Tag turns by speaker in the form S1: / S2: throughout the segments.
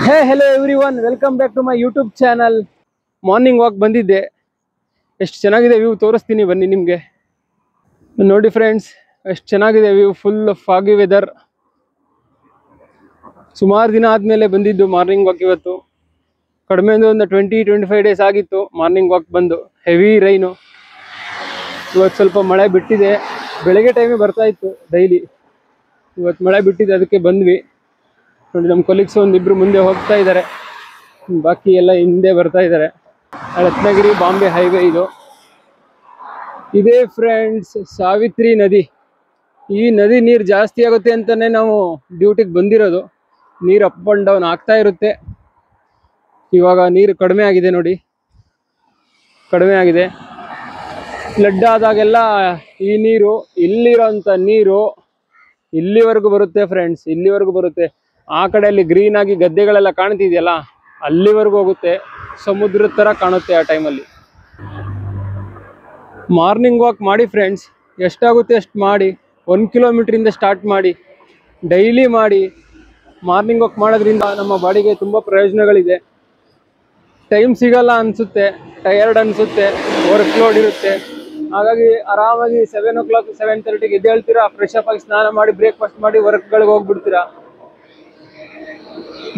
S1: Hello everyone, welcome back to my YouTube channel. Morning walk ಬಂದಿದ್ದೆ. ಎಷ್ಟು ಚೆನ್ನಾಗಿದೆ view ತೋರಿಸ್ತೀನಿ ಬನ್ನಿ ನಿಮಗೆ. ನೋಡಿ ಫ್ರೆಂಡ್ಸ್, ಎಷ್ಟು ಚೆನ್ನಾಗಿದೆ ವ್ಯೂ, ಫುಲ್ ಫಾಗಿ ವೆದರ್. ಸುಮಾರು ದಿನ ಆದಮೇಲೆ ಬಂದಿದ್ದು ಮಾರ್ನಿಂಗ್ ವಾಕ್ ಇವತ್ತು. ಕಡಿಮೆ ಒಂದು 20-25 ಡೇಸ್ ಆಗಿತ್ತು ಮಾರ್ನಿಂಗ್ ವಾಕ್ ಬಂದು. Heavy rain. ಇವತ್ತು ಸ್ವಲ್ಪ ಮಳೆ ಬಿಟ್ಟಿದೆ. ಬೆಳಗ್ಗೆ ಟೈಮೇ ಬರ್ತಾ ಇತ್ತು ಡೈಲಿ. ಇವತ್ತು ಮಳೆ ಬಿಟ್ಟಿದೆ, ಅದಕ್ಕೆ ಬಂದ್ವಿ. ನೋಡಿ ನಮ್ಮ ಕೊಲೀಗ್ಸ್ ಒಂದಿಬ್ರು ಮುಂದೆ ಹೋಗ್ತಾ ಇದ್ದಾರೆ, ಬಾಕಿ ಎಲ್ಲ ಹಿಂದೆ ಬರ್ತಾ ಇದ್ದಾರೆ. ರತ್ನಗಿರಿ ಬಾಂಬೆ ಹೈವೇ ಇದು. ಇದೇ ಫ್ರೆಂಡ್ಸ್ ಸಾವಿತ್ರಿ ನದಿ. ಈ ನದಿ ನೀರು ಜಾಸ್ತಿ ಆಗುತ್ತೆ ಅಂತಾನೆ ನಾವು ಡ್ಯೂಟಿಗೆ ಬಂದಿರೋದು. ನೀರು ಅಪ್ ಅಂಡ್ ಡೌನ್ ಆಗ್ತಾ ಇರುತ್ತೆ. ಇವಾಗ ನೀರು ಕಡಿಮೆ ಆಗಿದೆ ನೋಡಿ, ಕಡಿಮೆ ಆಗಿದೆ. ಫ್ಲಡ್ ಆದಾಗೆಲ್ಲ ಈ ನೀರು, ಇಲ್ಲಿರೋಂಥ ನೀರು ಇಲ್ಲಿವರೆಗೂ ಬರುತ್ತೆ ಫ್ರೆಂಡ್ಸ್, ಇಲ್ಲಿವರೆಗೂ ಬರುತ್ತೆ. ಆ ಕಡೆಯಲ್ಲಿ ಗ್ರೀನ್ ಆಗಿ ಗದ್ದೆಗಳೆಲ್ಲ ಕಾಣ್ತಿದೆಯಲ್ಲ, ಅಲ್ಲಿವರೆಗೂ ಹೋಗುತ್ತೆ. ಸಮುದ್ರದ ಥರ ಕಾಣುತ್ತೆ ಆ ಟೈಮಲ್ಲಿ. ಮಾರ್ನಿಂಗ್ ವಾಕ್ ಮಾಡಿ ಫ್ರೆಂಡ್ಸ್, ಎಷ್ಟಾಗುತ್ತೆ ಅಷ್ಟು ಮಾಡಿ. 1 ಕಿಲೋಮೀಟ್ರಿಂದ ಸ್ಟಾರ್ಟ್ ಮಾಡಿ, ಡೈಲಿ ಮಾಡಿ. ಮಾರ್ನಿಂಗ್ ವಾಕ್ ಮಾಡೋದ್ರಿಂದ ನಮ್ಮ ಬಾಡಿಗೆ ತುಂಬ ಪ್ರಯೋಜನಗಳಿದೆ. ಟೈಮ್ ಸಿಗಲ್ಲ ಅನಿಸುತ್ತೆ, ಟಯರ್ಡ್ ಅನಿಸುತ್ತೆ, ವರ್ಕ್ ಲೋಡ್ ಇರುತ್ತೆ. ಹಾಗಾಗಿ ಆರಾಮಾಗಿ 7 o'clock 7:30ಗೆ ಎದ್ದೇಳ್ತೀರಾ, ಫ್ರೆಶ್ ಅಪ್ ಆಗಿ ಸ್ನಾನ ಮಾಡಿ ಬ್ರೇಕ್ಫಾಸ್ಟ್ ಮಾಡಿ ವರ್ಕ್ಗಳಿಗೆ ಹೋಗ್ಬಿಡ್ತೀರಾ.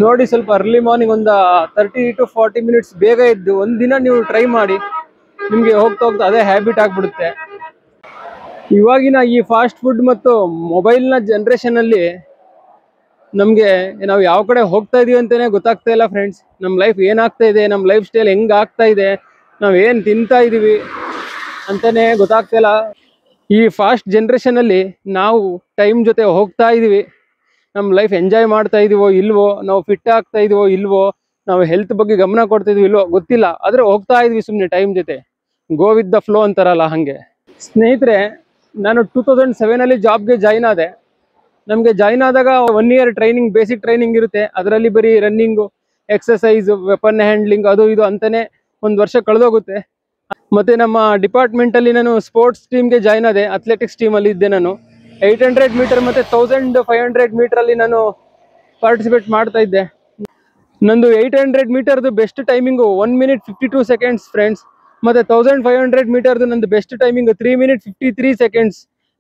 S1: ನೋಡಿ, ಸ್ವಲ್ಪ ಅರ್ಲಿ ಮಾರ್ನಿಂಗ್ ಒಂದು 30 to 40 ಮಿನಿಟ್ಸ್ ಬೇಗ ಎದ್ದು ಒಂದಿನ ನೀವು ಟ್ರೈ ಮಾಡಿ. ನಿಮಗೆ ಹೋಗ್ತಾ ಹೋಗ್ತಾ ಅದೇ ಹ್ಯಾಬಿಟ್ ಆಗಿಬಿಡುತ್ತೆ. ಇವಾಗಿನ ಈ ಫಾಸ್ಟ್ ಫುಡ್ ಮತ್ತು ಮೊಬೈಲ್ನ ಜನ್ರೇಷನಲ್ಲಿ ನಮಗೆ ನಾವು ಯಾವ ಕಡೆ ಹೋಗ್ತಾ ಇದೀವಿ ಅಂತಲೇ ಗೊತ್ತಾಗ್ತಾ ಇಲ್ಲ ಫ್ರೆಂಡ್ಸ್. ನಮ್ಮ ಲೈಫ್ ಏನಾಗ್ತಾ ಇದೆ, ನಮ್ಮ ಲೈಫ್ ಸ್ಟೈಲ್ ಹೆಂಗೆ ಆಗ್ತಾ ಇದೆ, ನಾವು ಏನು ತಿಂತಾ ಇದ್ದೀವಿ ಅಂತಲೇ ಗೊತ್ತಾಗ್ತಾ ಇಲ್ಲ. ಈ ಫಾಸ್ಟ್ ಜನ್ರೇಷನಲ್ಲಿ ನಾವು ಟೈಮ್ ಜೊತೆ ಹೋಗ್ತಾ ಇದ್ದೀವಿ, ನಮ್ಮ ಲೈಫ್ ಎಂಜಾಯ್ ಮಾಡ್ತಾ ಇದೀವೋ ಇಲ್ವೋ, ನಾವು ಫಿಟ್ ಆಗ್ತಾ ಇದೀವೋ ಇಲ್ವೋ, ನಾವು ಹೆಲ್ತ್ ಬಗ್ಗೆ ಗಮನ ಕೊಡ್ತಾ ಇದೀವಿ ಇಲ್ವೋ ಗೊತ್ತಿಲ್ಲ. ಆದರೆ ಹೋಗ್ತಾ ಇದ್ವಿ ಸುಮ್ಮನೆ ಟೈಮ್ ಜೊತೆ, ಗೋ ವಿತ್ ದ ಫ್ಲೋ ಅಂತಾರಲ್ಲ ಹಾಗೆ. ಸ್ನೇಹಿತರೆ, ನಾನು 2007 ಜಾಬ್ಗೆ ಜಾಯ್ನ್ ಆದೆ. ನಮಗೆ ಜಾಯ್ನ್ ಆದಾಗ 1 year ಟ್ರೈನಿಂಗ್, ಬೇಸಿಕ್ ಟ್ರೈನಿಂಗ್ ಇರುತ್ತೆ. ಅದರಲ್ಲಿ ಬರೀ ರನ್ನಿಂಗು, ಎಕ್ಸಸೈಸು, ವೆಪನ್ ಹ್ಯಾಂಡ್ಲಿಂಗ್ ಅದು ಇದು ಅಂತಲೇ 1 ವರ್ಷ ಕಳೆದೋಗುತ್ತೆ. ಮತ್ತು ನಮ್ಮ ಡಿಪಾರ್ಟ್ಮೆಂಟಲ್ಲಿ ನಾನು ಸ್ಪೋರ್ಟ್ಸ್ ಟೀಮ್ಗೆ ಜಾಯ್ನ್ ಆದೆ. ಅಥ್ಲೆಟಿಕ್ಸ್ ಟೀಮಲ್ಲಿ ಇದ್ದೆ ನಾನು. 800 ಮೀಟರ್ ಮತ್ತು 1500 ಮೀಟ್ರಲ್ಲಿ ನಾನು ಪಾರ್ಟಿಸಿಪೇಟ್ ಮಾಡ್ತಾ ಇದ್ದೆ. ನಂದು 800 ಮೀಟರ್ದು best timing 1 minute 52 seconds friends. ಮತ್ತು 1500 ಮೀಟರ್ದು ನಂದು ಬೆಸ್ಟ್ ಟೈಮಿಂಗು 3 minute 53 seconds.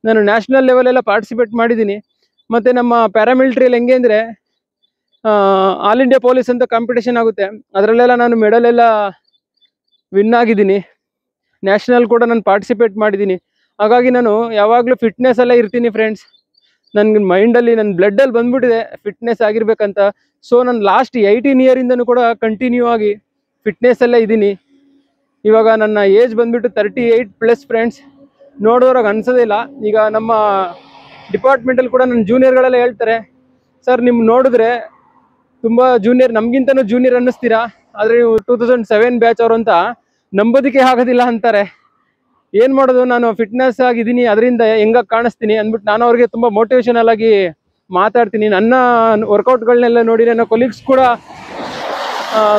S1: ನಾನು ನ್ಯಾಷನಲ್ ಲೆವೆಲೆಲ್ಲ ಪಾರ್ಟಿಸಿಪೇಟ್ ಮಾಡಿದ್ದೀನಿ. ಮತ್ತು ನಮ್ಮ ಪ್ಯಾರಾಮಿಲಿಟ್ರಿಯಲ್ಲಿ ಹೆಂಗೆ ಅಂದರೆ, ಆಲ್ ಇಂಡಿಯಾ ಪೊಲೀಸ್ ಅಂತ ಕಾಂಪಿಟೇಷನ್ ಆಗುತ್ತೆ, ಅದರಲ್ಲೆಲ್ಲ ನಾನು ಮೆಡಲೆಲ್ಲ ವಿನ್ ಆಗಿದ್ದೀನಿ. ನ್ಯಾಷನಲ್ ಕೂಡ ನಾನು ಪಾರ್ಟಿಸಿಪೇಟ್ ಮಾಡಿದ್ದೀನಿ. ಹಾಗಾಗಿ ನಾನು ಯಾವಾಗಲೂ ಫಿಟ್ನೆಸ್ ಎಲ್ಲ ಇರ್ತೀನಿ ಫ್ರೆಂಡ್ಸ್. ನನ್ನ ಮೈಂಡಲ್ಲಿ, ನನ್ನ ಬ್ಲಡ್ಡಲ್ಲಿ ಬಂದ್ಬಿಟ್ಟಿದೆ ಫಿಟ್ನೆಸ್ ಆಗಿರ್ಬೇಕಂತ. ಸೊ ನಾನು ಲಾಸ್ಟ್ 18 years ಕೂಡ ಕಂಟಿನ್ಯೂ ಆಗಿ ಫಿಟ್ನೆಸ್ಸಲ್ಲೇ ಇದ್ದೀನಿ. ಇವಾಗ ನನ್ನ ಏಜ್ ಬಂದುಬಿಟ್ಟು 38+ ಫ್ರೆಂಡ್ಸ್. ನೋಡೋರಾಗ ಅನ್ಸೋದೇ ಇಲ್ಲ. ಈಗ ನಮ್ಮ ಡಿಪಾರ್ಟ್ಮೆಂಟಲ್ಲಿ ಕೂಡ ನನ್ನ ಜೂನಿಯರ್ಗಳೆಲ್ಲ ಹೇಳ್ತಾರೆ, ಸರ್ ನಿಮ್ಮ ನೋಡಿದ್ರೆ ತುಂಬ ಜೂನಿಯರ್, ನಮಗಿಂತನೂ ಜೂನಿಯರ್ ಅನ್ನಿಸ್ತೀರಾ, ಆದರೆ ನೀವು 2007 ಬ್ಯಾಚ್ ಅವರು ಅಂತ ನಂಬೋದಕ್ಕೆ ಆಗೋದಿಲ್ಲ ಅಂತಾರೆ. ಏನು ಮಾಡೋದು, ನಾನು ಫಿಟ್ನೆಸ್ ಆಗಿದ್ದೀನಿ, ಅದರಿಂದ ಹೆಂಗಾಗಿ ಕಾಣಿಸ್ತೀನಿ ಅಂದ್ಬಿಟ್ಟು ನಾನು ಅವ್ರಿಗೆ ತುಂಬ ಮೋಟಿವೇಶನಲ್ ಆಗಿ ಮಾತಾಡ್ತೀನಿ. ನನ್ನ ವರ್ಕೌಟ್ಗಳನ್ನೆಲ್ಲ ನೋಡಿ ನನ್ನ ಕೊಲೀಗ್ಸ್ ಕೂಡ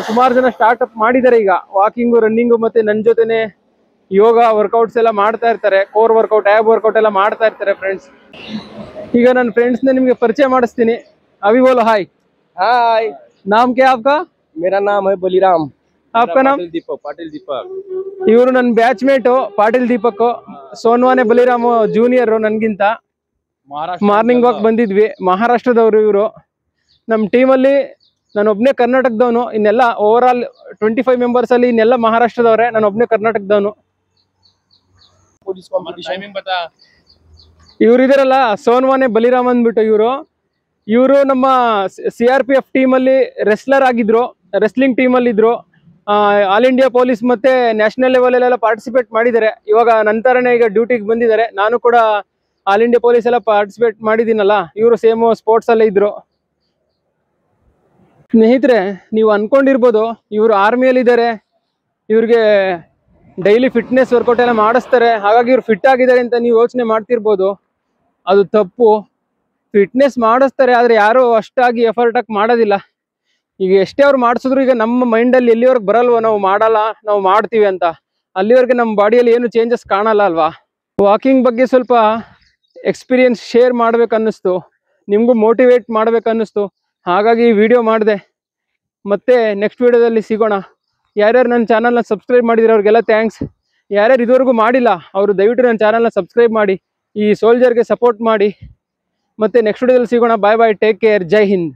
S1: ಸುಮಾರು ಜನ ಸ್ಟಾರ್ಟಪ್ ಮಾಡಿದ್ದಾರೆ. ಈಗ ವಾಕಿಂಗು, ರನ್ನಿಂಗು ಮತ್ತು ನನ್ನ ಜೊತೆನೆ ಯೋಗ ವರ್ಕೌಟ್ಸ್ ಎಲ್ಲ ಮಾಡ್ತಾ ಇರ್ತಾರೆ. ಕೋರ್ ವರ್ಕೌಟ್, ಆ್ಯಬ್ ವರ್ಕೌಟ್ ಎಲ್ಲ ಮಾಡ್ತಾ ಇರ್ತಾರೆ ಫ್ರೆಂಡ್ಸ್. ಈಗ ನನ್ನ ಫ್ರೆಂಡ್ಸ್ನ ನಿಮಗೆ ಪರಿಚಯ ಮಾಡಿಸ್ತೀನಿ. ಅವಿ ಬೋಲೋ ಹಾಯ್.
S2: हाय,
S1: ನಾಮ್ ಕ್ಯಾ ಆಪ್ಕಾ?
S2: मेरा नाम है बलिराम।
S1: ಆಪ್ಕಾ ನಾಮ್?
S2: पाटिल दीपक।
S1: ಇವರು ನನ್ನ ಬ್ಯಾಚ್ಮೇಟು ಪಾಟೀಲ್ ದೀಪಕ್. ಸೋನ್ವಾನೆ ಬಲಿರಾಮ್ ಜೂನಿಯರು ನನಗಿಂತ. ಮಾರ್ನಿಂಗ್ ವಾಕ್ ಬಂದಿದ್ವಿ. ಮಹಾರಾಷ್ಟ್ರದವರು ಇವರು. ನಮ್ಮ ಟೀಮಲ್ಲಿ ನಾನು ಒಬ್ಬನೇ ಕರ್ನಾಟಕದವನು, ಇನ್ನೆಲ್ಲ ಓವರ್ ಆಲ್ 25 ಮೆಂಬರ್ಸಲ್ಲಿ ಇನ್ನೆಲ್ಲ ಮಹಾರಾಷ್ಟ್ರದವರೇ, ನಾನು ಒಬ್ಬನೇ ಕರ್ನಾಟಕದವನು. ಇವ್ರು ಇದಾರಲ್ಲ, ಸೋನ್ವಾನೆ ಬಲಿರಾಮ್ ಅಂದ್ಬಿಟ್ಟು ಇವರು ನಮ್ಮ CRPF ಟೀಮಲ್ಲಿ ರೆಸ್ಲರ್ ಆಗಿದ್ರು, ರೆಸ್ಲಿಂಗ್ ಟೀಮಲ್ಲಿದ್ದರು. ಆಲ್ ಇಂಡಿಯಾ ಪೊಲೀಸ್ ಮತ್ತು ನ್ಯಾಷನಲ್ ಲೆವೆಲೆಲ್ಲ ಪಾರ್ಟಿಸಿಪೇಟ್ ಮಾಡಿದ್ದಾರೆ. ಇವಾಗ ನಂತರನೇ ಈಗ ಡ್ಯೂಟಿಗೆ ಬಂದಿದ್ದಾರೆ. ನಾನು ಕೂಡ ಆಲ್ ಇಂಡಿಯಾ ಪೊಲೀಸ್ ಎಲ್ಲ ಪಾರ್ಟಿಸಿಪೇಟ್ ಮಾಡಿದ್ದೀನಲ್ಲ, ಇವರು ಸೇಮು ಸ್ಪೋರ್ಟ್ಸಲ್ಲೇ ಇದ್ದರು. ಸ್ನೇಹಿತರೆ, ನೀವು ಅಂದ್ಕೊಂಡಿರ್ಬೋದು ಇವರು ಆರ್ಮಿಯಲ್ಲಿದ್ದಾರೆ, ಇವ್ರಿಗೆ ಡೈಲಿ ಫಿಟ್ನೆಸ್ ವರ್ಕೌಟ್ ಎಲ್ಲ ಮಾಡಿಸ್ತಾರೆ, ಹಾಗಾಗಿ ಇವ್ರು ಫಿಟ್ ಆಗಿದ್ದಾರೆ ಅಂತ ನೀವು ಯೋಚನೆ ಮಾಡ್ತಿರ್ಬೋದು. ಅದು ತಪ್ಪು. ಫಿಟ್ನೆಸ್ ಮಾಡಿಸ್ತಾರೆ, ಆದರೆ ಯಾರೂ ಅಷ್ಟಾಗಿ ಎಫರ್ಟ್ ಹಾಕಿ ಮಾಡೋದಿಲ್ಲ. ಈಗ ಎಷ್ಟೇ ಅವ್ರು ಮಾಡಿಸಿದ್ರು ಈಗ ನಮ್ಮ ಮೈಂಡಲ್ಲಿ ಎಲ್ಲಿವರೆಗೆ ಬರಲ್ವ, ನಾವು ಮಾಡಲ್ಲ, ನಾವು ಮಾಡ್ತೀವಿ ಅಂತ, ಅಲ್ಲಿವರೆಗೆ ನಮ್ಮ ಬಾಡಿಯಲ್ಲಿ ಏನು ಚೇಂಜಸ್ ಕಾಣಲ್ಲ ಅಲ್ವಾ. ವಾಕಿಂಗ್ ಬಗ್ಗೆ ಸ್ವಲ್ಪ ಎಕ್ಸ್ಪೀರಿಯನ್ಸ್ ಶೇರ್ ಮಾಡ್ಬೇಕನ್ನಿಸ್ತು, ನಿಮಗೂ ಮೋಟಿವೇಟ್ ಮಾಡ್ಬೇಕನ್ನಿಸ್ತು, ಹಾಗಾಗಿ ವಿಡಿಯೋ ಮಾಡಿದೆ. ಮತ್ತೆ ನೆಕ್ಸ್ಟ್ ವಿಡಿಯೋದಲ್ಲಿ ಸಿಗೋಣ. ಯಾರ್ಯಾರು ನನ್ನ ಚಾನಲ್ನ ಸಬ್ಸ್ಕ್ರೈಬ್ ಮಾಡಿದ್ರೆ ಅವ್ರಿಗೆಲ್ಲ ಥ್ಯಾಂಕ್ಸ್. ಯಾರ್ಯಾರು ಇದುವರೆಗೂ ಮಾಡಿಲ್ಲ ಅವರು ದಯವಿಟ್ಟು ನನ್ನ ಚಾನಲ್ನ ಸಬ್ಸ್ಕ್ರೈಬ್ ಮಾಡಿ, ಈ ಸೋಲ್ಜರ್ಗೆ ಸಪೋರ್ಟ್ ಮಾಡಿ. ಮತ್ತೆ ನೆಕ್ಸ್ಟ್ ವಿಡಿಯೋದಲ್ಲಿ ಸಿಗೋಣ. ಬಾಯ್ ಬಾಯ್, ಟೇಕ್ ಕೇರ್, ಜೈ ಹಿಂದ್.